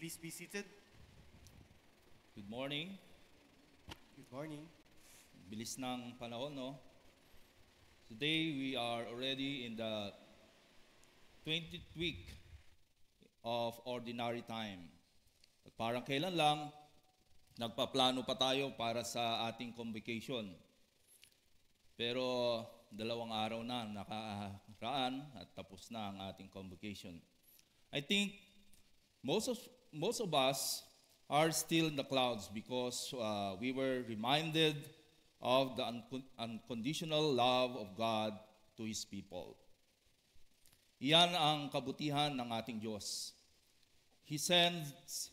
Please be seated. Good morning. Good morning. Bilis ng panahon, no? Today, we are already in the 20th week of ordinary time. At parang kailan lang, nagpaplano pa tayo para sa ating convocation. Pero 2 araw na nakaraan at tapos na ang ating convocation. I think most of us are still in the clouds because we were reminded of the unconditional love of God to His people. Iyan ang kabutihan ng ating Diyos. He sends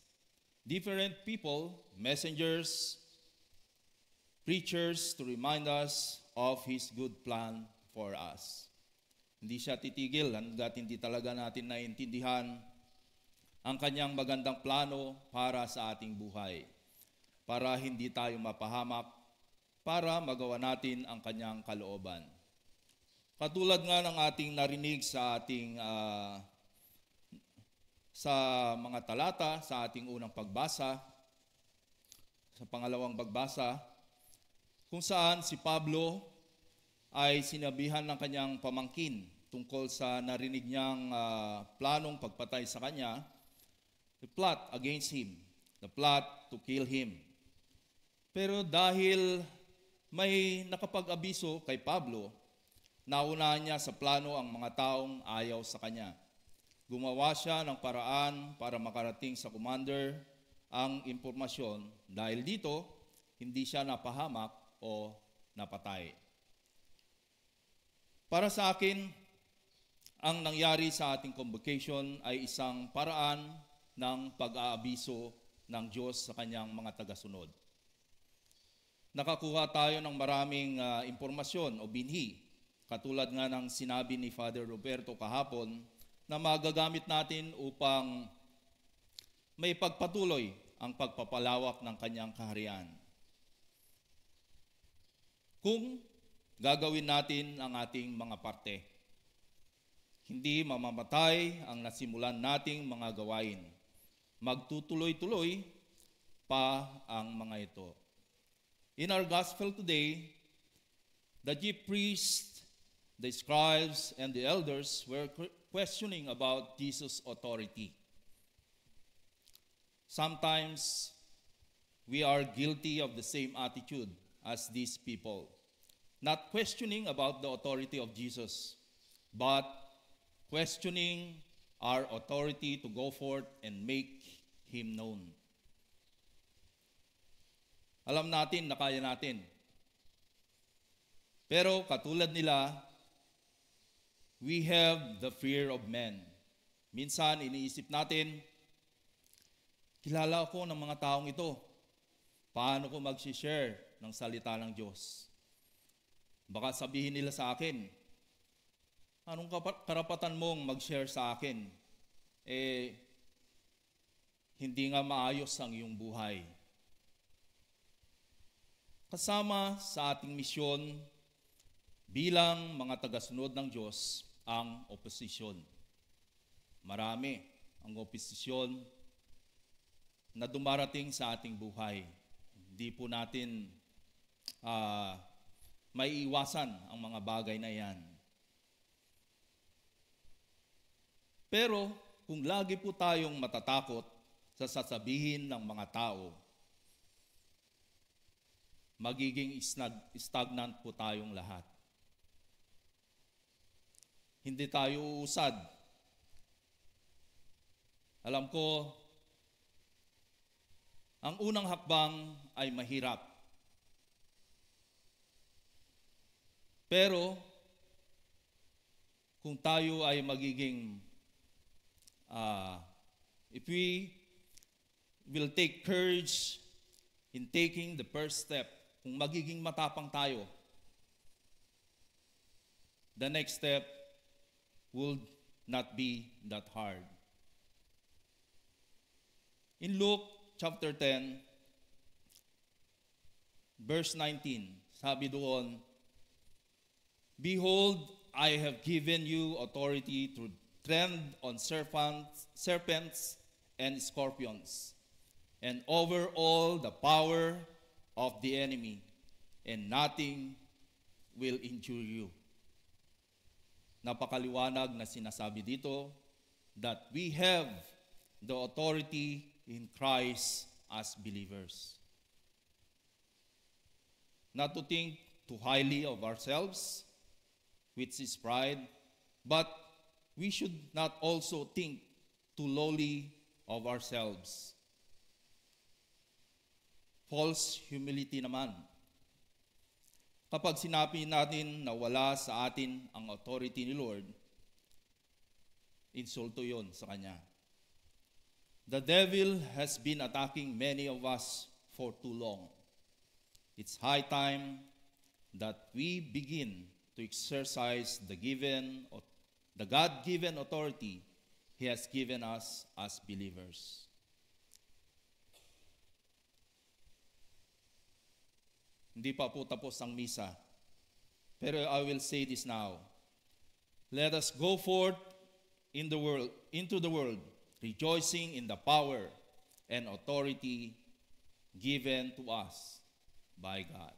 different people, messengers, preachers to remind us of His good plan for us. Hindi siya titigil hanggat hindi talaga natin naiintindihan ang kanyang magandang plano para sa ating buhay. Para hindi tayo mapahamak, para magawa natin ang kanyang kalooban. Katulad nga ng ating narinig sa ating sa mga talata, sa ating unang pagbasa, sa pangalawang pagbasa, kung saan si Pablo ay sinabihan ng kanyang pamangkin tungkol sa narinig niyang planong pagpatay sa kanya, the plot against him, the plot to kill him. Pero dahil may nakapag-abiso kay Pablo, naunahan niya sa plano ang mga taong ayaw sa kanya. Gumawa siya ng paraan para makarating sa commander ang impormasyon. Dahil dito, hindi siya napahamak o napatay. Para sa akin, ang nangyari sa ating convocation ay isang paraan ng pag-aabiso ng Diyos sa kanyang mga tagasunod. Nakakuha tayo ng maraming impormasyon o binhi, katulad nga ng sinabi ni Father Roberto kahapon, na magagamit natin upang may pagpatuloy ang pagpapalawak ng kanyang kaharian. Kung gagawin natin ang ating mga parte, hindi mamamatay ang nasimulan nating mga gawain. Magtutuloy-tuloy pa ang mga ito. In our gospel today, the chief priests, the scribes, and the elders were questioning about Jesus' authority. Sometimes, we are guilty of the same attitude as these people, not questioning about the authority of Jesus, but questioning our authority to go forth and make Him known. Alam natin na kaya natin. Pero katulad nila, we have the fear of men. Minsan iniisip natin, kilala ko ng mga taong ito. Paano ko mag-share ng salita ng Diyos? Baka sabihin nila sa akin, anong karapatan mong mag-share sa akin? Hindi nga maayos ang iyong buhay. Kasama sa ating misyon bilang mga tagasunod ng Diyos ang oposisyon. Marami ang oposisyon na dumarating sa ating buhay. Hindi po natin maiiwasan ang mga bagay na yan. Pero kung lagi po tayong matatakot sa sasabihin ng mga tao, magiging stagnant po tayong lahat. Hindi tayo uusad. Alam ko, ang unang hakbang ay mahirap. Pero, kung tayo ay magiging, if we will take courage in taking the first step, kung magiging matapang tayo, the next step will not be that hard. In Luke chapter 10, verse 19, sabi doon, "Behold, I have given you authority to tread on serpents and scorpions, and over all the power of the enemy, and nothing will injure you. Napakaliwanag na sinasabi dito that we have the authority in Christ as believers. Not to think too highly of ourselves, which is pride, but we should not also think too lowly of ourselves. False humility naman. Kapag sinabi natin na wala sa atin ang authority ni Lord, insulto yon sa Kanya. The devil has been attacking many of us for too long. It's high time that we begin to exercise the God-given authority He has given us as believers. Hindi pa po tapos ang misa. Pero I will say this now. Let us go forth into the world, rejoicing in the power and authority given to us by God.